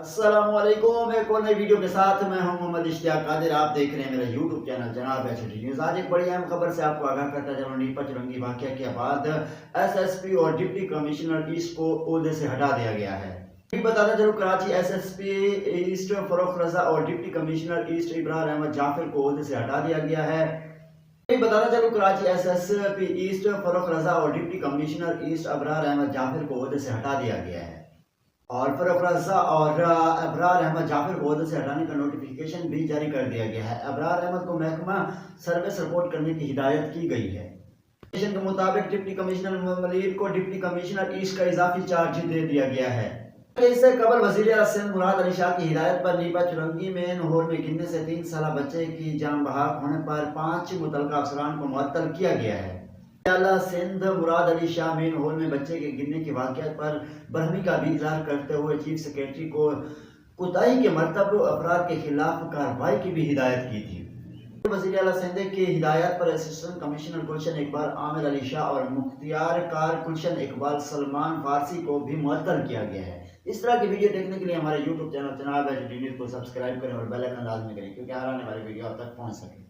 अस्सलाम वालेकुम। एक और नई वीडियो के साथ मैं हूं मोहम्मद इश्तियाक कादिर। आप देख रहे हैं मेरा यूट्यूब चैनल जनाब एचडी न्यूज़। आज एक बड़ी अहम खबर से आपको आगाह करता चलूं। नीपा चुरंगी वाकया के बाद एसएसपी और डिप्टी कमिश्नर ईस्ट को ओहदे से हटा दिया गया है। बताता चलूं, कराची एसएसपी ईस्ट फरोख रजा और deputy commissioner east Ibrar Ahmed Jafir को ओहदे से हटा दिया गया है। बताना चलूं, कराची एसएसपी ईस्ट फरोख रजा और deputy commissioner east Abrar Ahmed Jafir को ओहदे से हटा दिया गया है और फरोख रजा और अबरार अहमद जाफिर को ओहदे से हटाने का नोटिफिकेशन भी जारी कर दिया गया है। अबरार अहमद को महकमा सर्विस रिपोर्ट करने की हिदायत की गई है। के मुताबिक डिप्टी कमिश्नर मलिर को डिप्टी कमिश्नर ईस्ट का इजाफी चार्ज दे दिया गया है। इससे कबल वजीर आला सिंध मुराद अली शाह की हिदायत पर नीपा चुरंगी में होल में गिनने से 3 साल बच्चे की जान बहाक होने पर 5 मुतलका अफसरान को मुअत्तल किया गया है। आला सिंध मुराद अली शाह मेन हॉल में बच्चे के गिरने के वाक़या पर बरहमी का भी इजहार करते हुए चीफ सेक्रेटरी को कोताही के मरतब अफराद के खिलाफ कार्रवाई की भी हिदायत की थी। वज़ीर आला सिंध की हिदायत पर असिस्टेंट कमिश्नर गुलशन इकबाल आमिर अली शाह और मुख्तियार कार गुलशन इकबाल सलमान फारसी को भी मुअत्तल किया गया है। इस तरह की वीडियो देखने के लिए हमारे यूट्यूब चैनल जनाब एचडी न्यूज़ को सब्सक्राइब करें और बेल आइकन लाजमी करें, क्योंकि हर आने वाली वीडियो आप तक पहुँच सके।